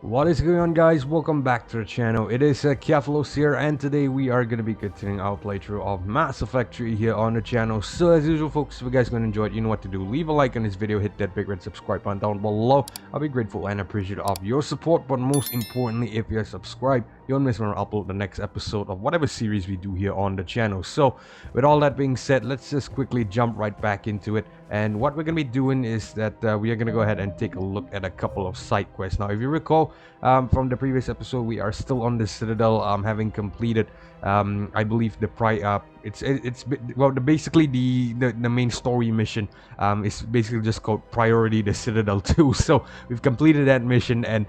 What is going on, guys? Welcome back to the channel. It is Akephalos here, and today we are going to be continuing our playthrough of Mass Effect 3 here on the channel. So as usual, folks, if you guys are going to enjoy it, you know what to do. Leave a like on this video, hit that big red subscribe button down below. I'll be grateful and appreciative of your support, but most importantly, if you're subscribed, you won't miss when I upload the next episode of whatever series we do here on the channel. So with all that being said, let's just quickly jump right back into it. And what we're going to be doing is that we are going to go ahead and take a look at a couple of side quests. Now, if you recall, from the previous episode, we are still on the Citadel, having completed, I believe, the basically the main story mission is basically just called Priority the Citadel 2. So we've completed that mission, and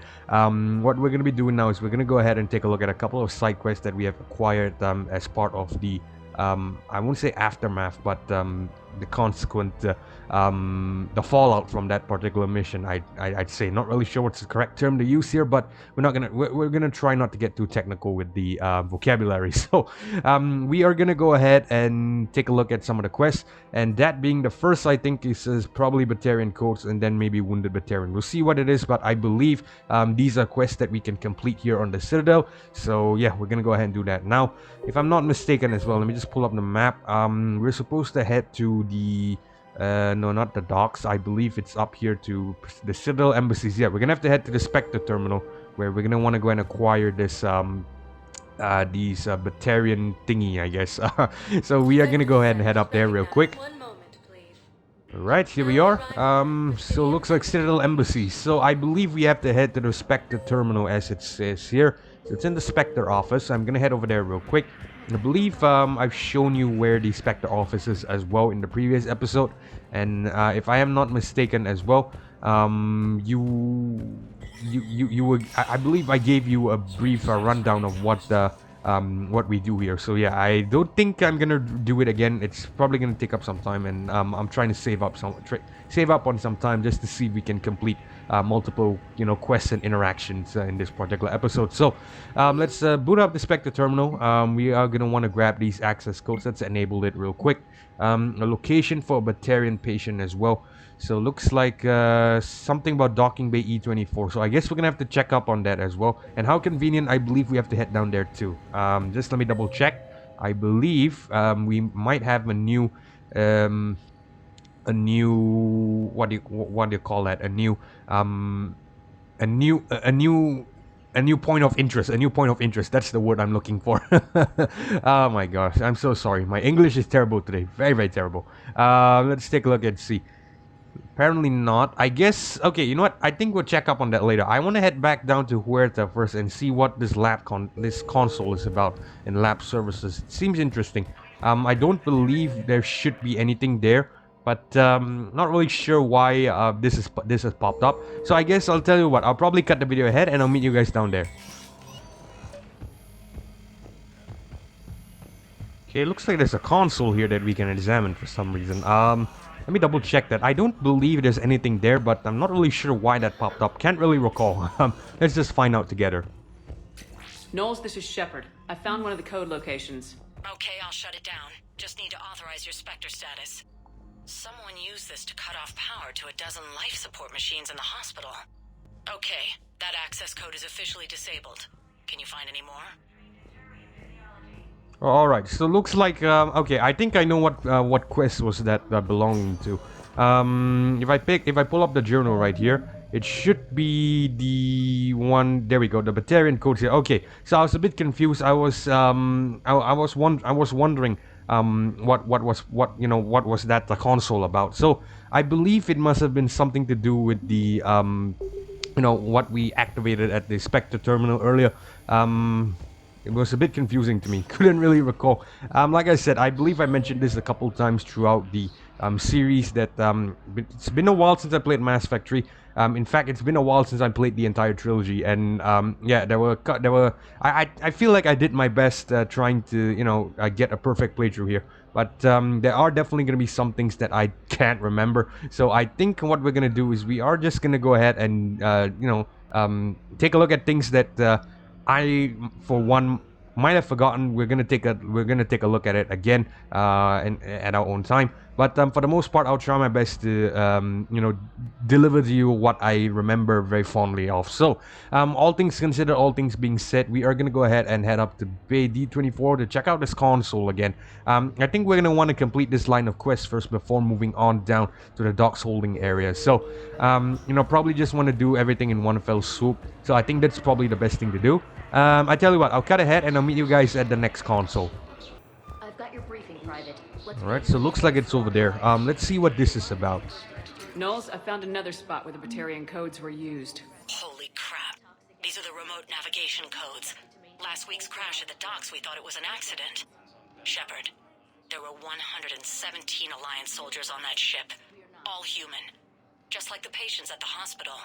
what we're going to be doing now is we're going to go ahead and take a look at a couple of side quests that we have acquired as part of the I won't say aftermath, but the consequent, the fallout from that particular mission. I'd say, not really sure what's the correct term to use here, but we're gonna try not to get too technical with the vocabulary. So we are gonna go ahead and take a look at some of the quests, and that being the first, I think is probably Batarian codes, and then maybe Wounded Batarian. We'll see what it is, but I believe these are quests that we can complete here on the Citadel. So yeah, we're gonna go ahead and do that now. If I'm not mistaken as well, let me just pull up the map. We're supposed to head to the no, not the docks. I believe it's up here to the Citadel embassies. Yeah, we're gonna have to head to the Spectre terminal, where we're gonna want to go and acquire this these Batarian thingy, I guess. So we are gonna go ahead and head up there real quick. Alright, here we are. So looks like Citadel Embassy. So I believe we have to head to the Spectre terminal, as it says here. So it's in the Spectre office. I'm gonna head over there real quick. I believe I've shown you where the Spectre office is as well in the previous episode. And if I am not mistaken as well, you were, I believe I gave you a brief rundown of what we do here. So yeah, I don't think I'm gonna do it again. It's probably gonna take up some time, and I'm trying to save up on some time just to see if we can complete multiple, quests and interactions in this particular episode. So let's boot up the Spectre terminal. We are gonna want to grab these access codes. Let's enable it real quick. A location for a Batarian patient as well. So looks like something about docking bay E24. So I guess we're gonna have to check up on that as well. And how convenient, I believe we have to head down there too. Just let me double check. I believe we might have a new what do you call that? A new point of interest. A new point of interest. That's the word I'm looking for. Oh my gosh, I'm so sorry. My English is terrible today. Very, very terrible. Let's take a look and see. Apparently not. I guess, okay, you know what? I think we'll check up on that later. I want to head back down to Huerta first and see what this this console is about in lab services. It seems interesting. I don't believe there should be anything there, but not really sure why this has popped up. So I guess I'll tell you what. I'll probably cut the video ahead and I'll meet you guys down there. Okay, looks like there's a console here that we can examine for some reason. Let me double check that. I don't believe there's anything there, but I'm not really sure why that popped up. Can't really recall. Let's just find out together. Knowles, this is Shepard. I found one of the code locations. Okay, I'll shut it down. Just need to authorize your Spectre status. Someone used this to cut off power to a dozen life support machines in the hospital. Okay, that access code is officially disabled. Can you find any more? Alright, so looks like, okay, I think I know what quest was that belonging to. If I pull up the journal right here, it should be the one, there we go, the Batarian codes here. Okay, so I was a bit confused. I was wondering, what was that the console about. So I believe it must have been something to do with the, what we activated at the Spectre terminal earlier. It was a bit confusing to me. Couldn't really recall. Like I said, I believe I mentioned this a couple times throughout the series that it's been a while since I played Mass Effect 3. In fact, it's been a while since I played the entire trilogy, and yeah, I feel like I did my best trying to get a perfect playthrough here. But there are definitely going to be some things that I can't remember. So I think what we're going to do is we are just going to go ahead and take a look at things that I, for one, might have forgotten. We're gonna take a look at it again, and at our own time. But for the most part, I'll try my best to, deliver to you what I remember very fondly of. So, all things considered, all things being said, we are going to go ahead and head up to Bay D24 to check out this console again. I think we're going to want to complete this line of quests first before moving on down to the docks holding area. So, probably just want to do everything in one fell swoop. So, I think that's probably the best thing to do. I tell you what, I'll cut ahead and I'll meet you guys at the next console. I've got your briefing, Private. Let's Alright, so looks like it's over there. Let's see what this is about. Knowles, I found another spot where the Batarian codes were used. Holy crap. These are the remote navigation codes. Last week's crash at the docks, we thought it was an accident. Shepard, there were 117 Alliance soldiers on that ship. All human. Just like the patients at the hospital.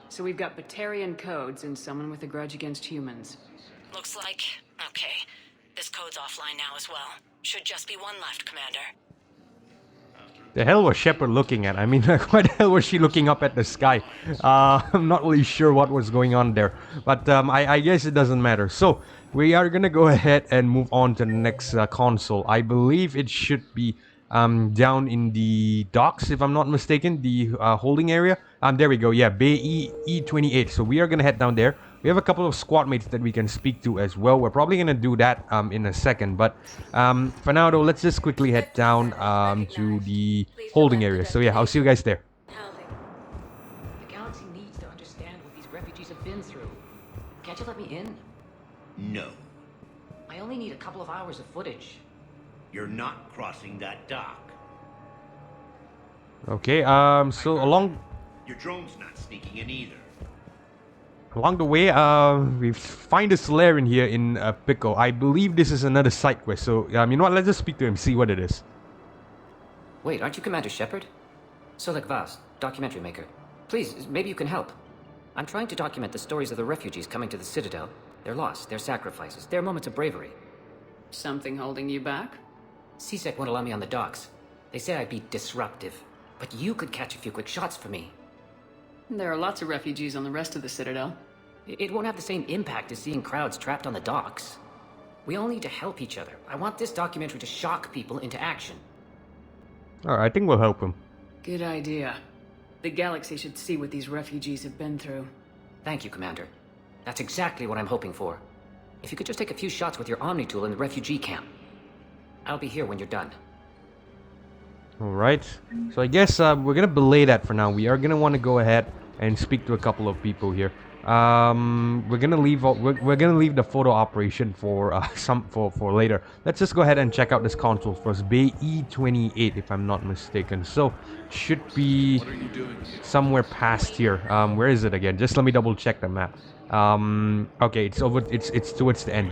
So we've got Batarian codes and someone with a grudge against humans. Looks like... okay. This code's offline now as well. Should just be one left, Commander. The hell was Shepard looking at? I mean, why the hell was she looking up at the sky? I'm not really sure what was going on there. But I guess it doesn't matter. So, we are gonna go ahead and move on to the next console. I believe it should be down in the docks, if I'm not mistaken. The holding area. There we go. Yeah, Bay E28. So, we are gonna head down there. We have a couple of squad mates that we can speak to as well. We're probably going to do that in a second. But for now, though, let's just quickly head down to the holding area. So yeah, I'll see you guys there. The galaxy needs to understand what these refugees have been through. Can't you let me in? No, I only need a couple of hours of footage. you're not crossing that dock. Okay, so along Your drone's not sneaking in either. the way, we find a Solarian here in Pico. I believe this is another side quest. So, you know what? Let's just speak to him, see what it is. Wait, aren't you Commander Shepard? Solek Vast, documentary maker. Please, maybe you can help. I'm trying to document the stories of the refugees coming to the Citadel. Their loss, their sacrifices, their moments of bravery. Something holding you back? CSEC won't allow me on the docks. They say I'd be disruptive. But you could catch a few quick shots for me. There are lots of refugees on the rest of the Citadel. It won't have the same impact as seeing crowds trapped on the docks. We all need to help each other. I want this documentary to shock people into action. Alright, I think we'll help him. Good idea. The galaxy should see what these refugees have been through. Thank you, Commander. That's exactly what I'm hoping for. If you could just take a few shots with your Omni tool in the refugee camp. I'll be here when you're done. Alright, so I guess we're gonna belay that for now. We are gonna want to go ahead and speak to a couple of people here. We're gonna leave the photo operation for for later. Let's just go ahead and check out this console first. Bay E28, if I'm not mistaken. So should be somewhere past here. Where is it again? Just let me double check the map. Okay, it's over. It's towards the end.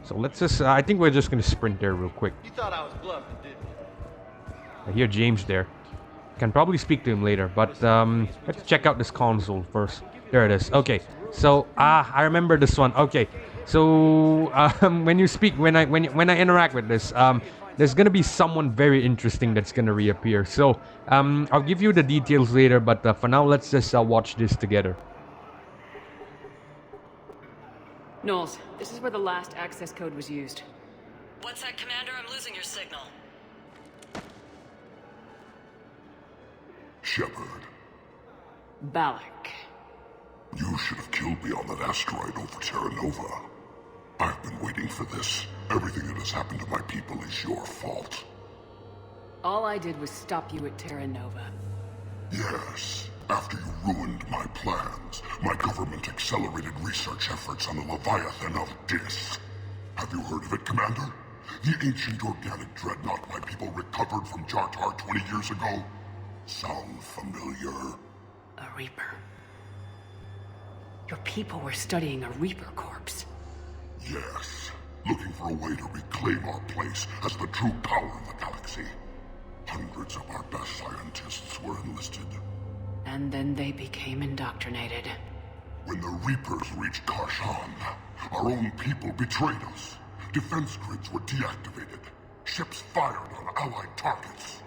So let's just. I think we're just gonna sprint there real quick. You thought I was bluffing, didn't you? I hear James there. Can probably speak to him later, but let's check out this console first. There it is. Okay, so I remember this one. Okay, so when you speak, when I interact with this, there's gonna be someone very interesting that's gonna reappear. So I'll give you the details later, but for now, let's just watch this together. Knowles, this is where the last access code was used. What's that, Commander? I'm losing your signal. Shepard, Balak. you should have killed me on that asteroid over Terra Nova. I've been waiting for this. Everything that has happened to my people is your fault. All I did was stop you at Terra Nova. Yes, after you ruined my plans, my government accelerated research efforts on the Leviathan of Dis. Have you heard of it, Commander? The ancient organic dreadnought my people recovered from Jartar 20 years ago? Sound familiar? A Reaper. Your people were studying a Reaper corpse. Yes, looking for a way to reclaim our place as the true power of the galaxy. Hundreds of our best scientists were enlisted. And then they became indoctrinated. When the Reapers reached Karshan, our own people betrayed us. Defense grids were deactivated. Ships fired on allied targets.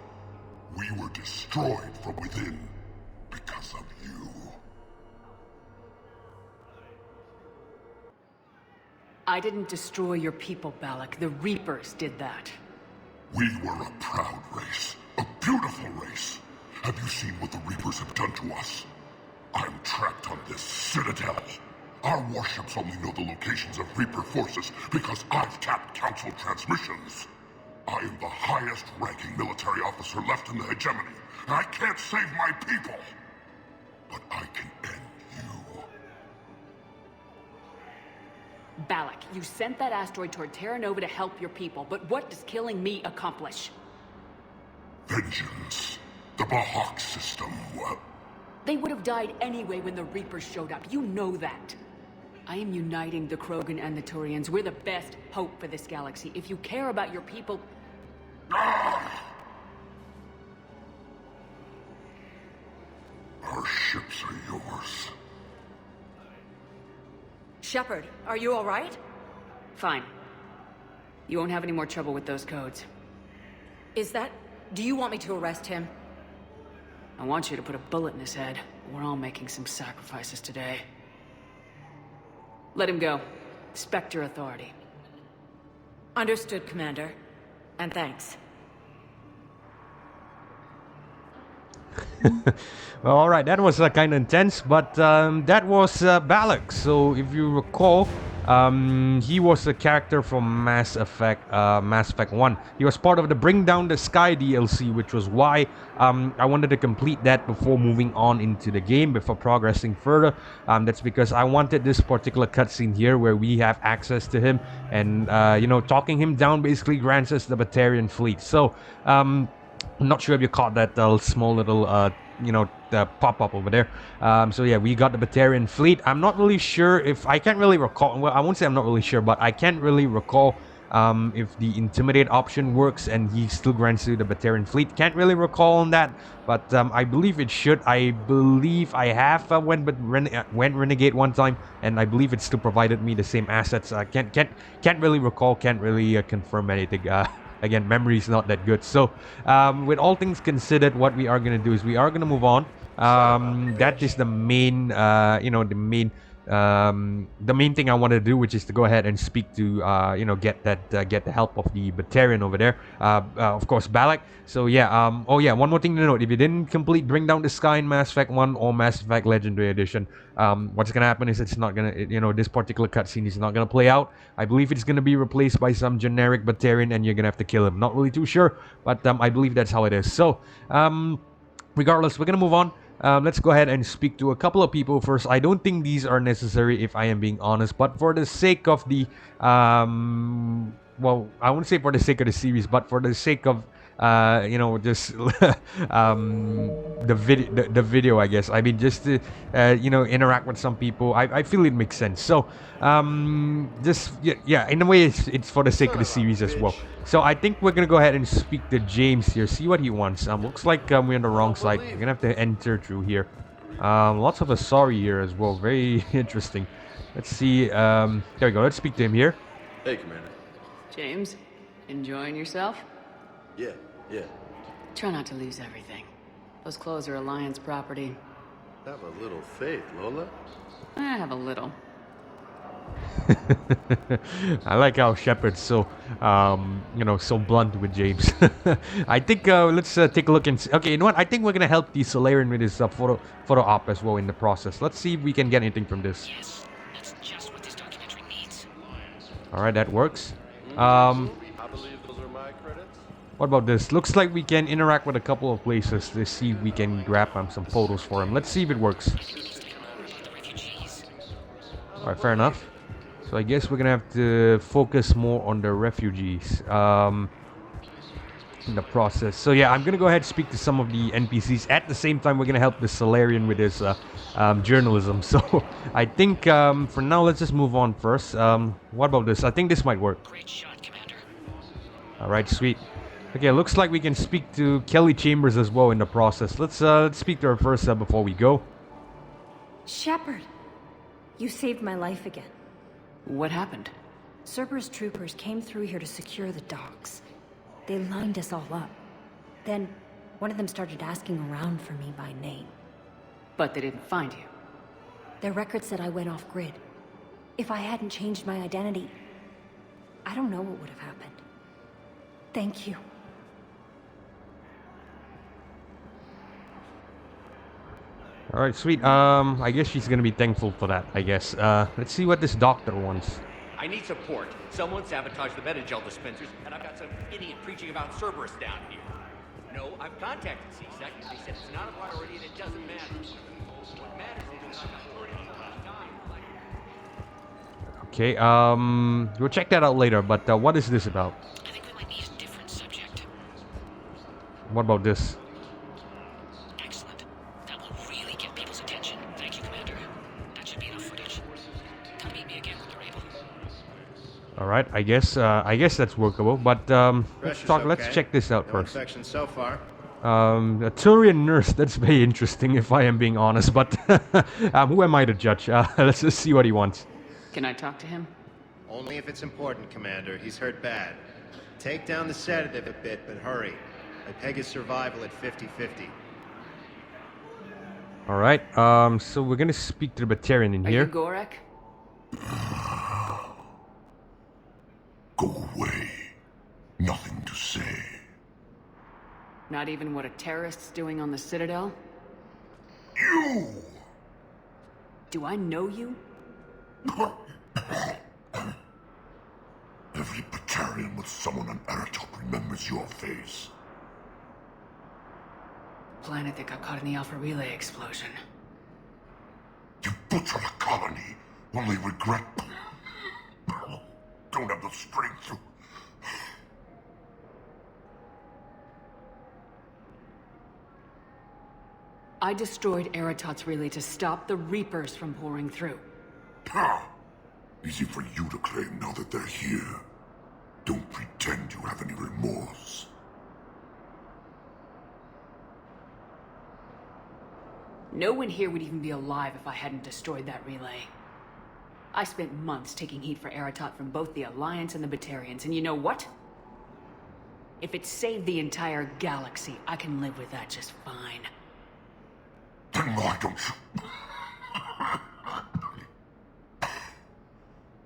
We were destroyed from within because of you. I didn't destroy your people, Balak. The Reapers did that. We were a proud race. A beautiful race. Have you seen what the Reapers have done to us? I'm trapped on this citadel. Our warships only know the locations of Reaper forces because I've tapped Council transmissions. I am the highest-ranking military officer left in the hegemony, and I can't save my people. But I can end you. Balak, you sent that asteroid toward Terra Nova to help your people, but what does killing me accomplish? Vengeance. The Bahawk system, They would have died anyway when the Reapers showed up. You know that. I am uniting the Krogan and the Turians. We're the best hope for this galaxy. If you care about your people... Our ships are yours. Shepard, are you all right? Fine. You won't have any more trouble with those codes. Is that... Do you want me to arrest him? I want you to put a bullet in his head. We're all making some sacrifices today. Let him go. Spectre authority. Understood, Commander. And thanks. Well, alright, that was kind of intense, but that was Balak. So if you recall, he was a character from Mass Effect 1. He was part of the Bring Down the Sky DLC, which was why I wanted to complete that before moving on into the game, before progressing further. That's because I wanted this particular cutscene here where we have access to him, and you know, talking him down basically grants us the Batarian fleet. So I'm not sure if you caught that small little you know, pop-up over there. So yeah, we got the Batarian fleet. I'm not really sure if... I can't really recall... Well, I won't say I'm not really sure, but I can't really recall if the Intimidate option works and he still grants you the Batarian fleet. Can't really recall on that, but I believe it should. I believe I have went Renegade one time, and I believe it still provided me the same assets. I can't really recall, can't really confirm anything. Again, memory is not that good. So, with all things considered, what we are going to do is we are going to move on. That is the main, you know, the main thing I want to do, which is to go ahead and speak to, you know, get the help of the Batarian over there. Of course, Balak. So yeah, oh yeah, one more thing to note: if you didn't complete Bring Down the Sky in Mass Effect 1 or Mass Effect Legendary Edition, what's gonna happen is it's not gonna, you know, this particular cutscene is not gonna play out. I believe it's gonna be replaced by some generic Batarian, and you're gonna have to kill him. Not really too sure, but I believe that's how it is. So, regardless, we're gonna move on. Let's go ahead and speak to a couple of people first. I don't think these are necessary, if I am being honest, but for the sake of the, well, I wouldn't say for the sake of the series, but for the sake of, you know, just the video, I guess. I mean, just to, you know, interact with some people. I feel it makes sense. So, just yeah, in a way, it's for the sake of the series as well. So I think we're gonna go ahead and speak to James here, see what he wants. Looks like we're on the wrong side. We're gonna have to enter through here. Lots of Asari here as well. Very interesting. Let's see. There we go. Let's speak to him here. Hey, Commander. James, enjoying yourself? Yeah. Try not to lose everything. Those clothes are Alliance property. Have a little faith, Lola. I have a little. I like how Shepard's so, you know, so blunt with James. I think let's take a look and see. Okay, you know what? I think we're gonna help the Solarian with his photo op as well in the process. Let's see if we can get anything from this. Yes, that's just what this documentary needs. All right, that works. I believe those are my credits. What about this? Looks like we can interact with a couple of places to see if we can grab some photos for him. Let's see if it works. All right, fair enough. So I guess we're gonna have to focus more on the refugees in the process. So yeah, I'm gonna go ahead and speak to some of the NPCs. At the same time, we're gonna help the Solarian with his journalism. So I think for now, let's just move on first. What about this? I think this might work. Great shot, Commander. All right, sweet. Okay, looks like we can speak to Kelly Chambers as well in the process. Let's speak to her first before we go. Shepard, you saved my life again. What happened? Cerberus troopers came through here to secure the docks. They lined us all up. Then, one of them started asking around for me by name. But they didn't find you. Their record said I went off-grid. If I hadn't changed my identity, I don't know what would have happened. Thank you. Alright, sweet. I guess she's gonna be thankful for that, I guess. Let's see what this doctor wants. I need support. Someone sabotaged the Metagel dispensers, and I've got some idiot preaching about Cerberus down here. No, I've contacted CSEC. They said it's not a priority and it doesn't matter. What matters is I've got 40 time. Okay, we'll check that out later, but what is this about? I think we might need a different subject. What about this? Excellent. That will really get people's attention. Thank you, Commander. That should be enough footage. Come meet me again when you're able. Alright, I guess that's workable, but let's check this out first. Section so far. A Turian nurse, that's very interesting if I am being honest, but who am I to judge? Let's just see what he wants. Can I talk to him? Only if it's important, Commander. He's hurt bad. Take down the sedative a bit, but hurry. I peg his survival at 50-50. Alright, so we're gonna speak to the Batarian in Are here. you Gorek? Go away. Nothing to say. Not even what a terrorist's doing on the Citadel? You! Do I know you? Every Batarian with someone on Eratop remembers your face. Planet that got caught in the Alpha Relay explosion. You butchered a colony, only regret. Don't have the strength to. I destroyed Eratot's relay to stop the Reapers from pouring through. Easy for you to claim now that they're here. Don't pretend you have any remorse. No one here would even be alive if I hadn't destroyed that relay. I spent months taking heat for Eratot from both the Alliance and the Batarians, and you know what? If it saved the entire galaxy, I can live with that just fine. Then why don't you...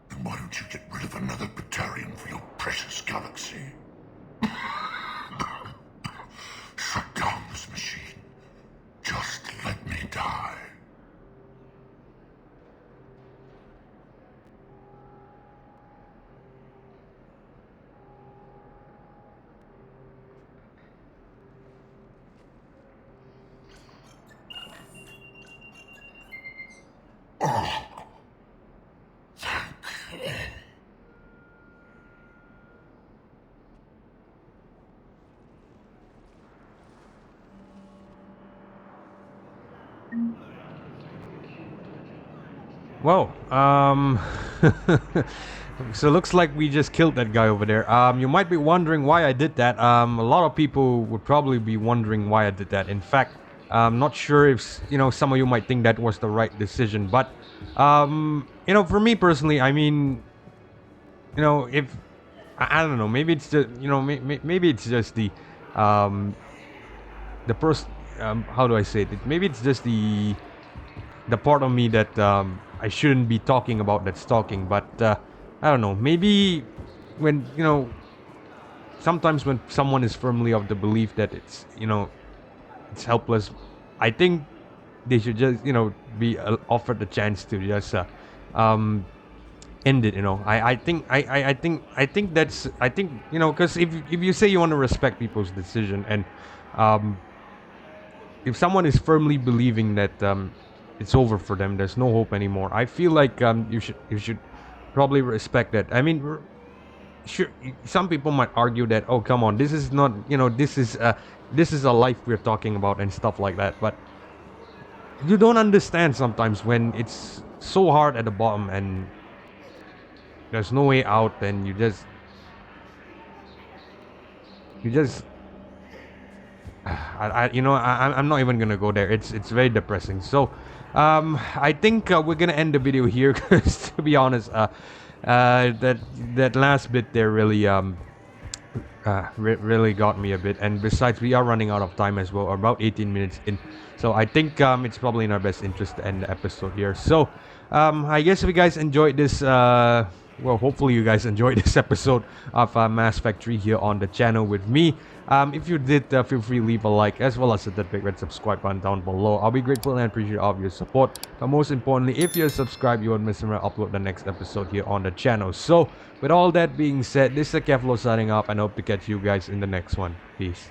Then why don't you get rid of another Batarian for your precious galaxy? Shut down this machine. Just let me die. Oh. Thank you. Whoa, so it looks like we just killed that guy over there. You might be wondering why I did that. A lot of people would probably be wondering why I did that. In fact, I'm not sure if, some of you might think that was the right decision. But, for me personally, I mean, if... I don't know, maybe it's just, maybe it's just the first, how do I say it? Maybe it's just the part of me that I shouldn't be talking about that's talking, but I don't know, maybe when, sometimes when someone is firmly of the belief that it's, it's helpless, I think they should just, be offered the chance to just end it, I think that's, because if you say you want to respect people's decision, and if someone is firmly believing that it's over for them, there's no hope anymore, I feel like you should probably respect that. I mean, sure, some people might argue that, oh come on, this is not, this is a life we're talking about and stuff like that, but you don't understand sometimes when it's so hard at the bottom and there's no way out, and you just I'm not even gonna go there. It's very depressing. So I think we're gonna end the video here, because to be honest, that last bit there really really got me a bit, and besides we are running out of time as well, about 18 minutes in, so I think it's probably in our best interest to end the episode here. So I guess if you guys enjoyed this well, hopefully you guys enjoyed this episode of Mass Effect 3 here on the channel with me. If you did, feel free to leave a like as well as hit that big red subscribe button down below. I'll be grateful and appreciate all of your support. But most importantly, if you're subscribed, you won't miss when I upload the next episode here on the channel. So, with all that being said, this is Akephalos signing off, and I hope to catch you guys in the next one. Peace.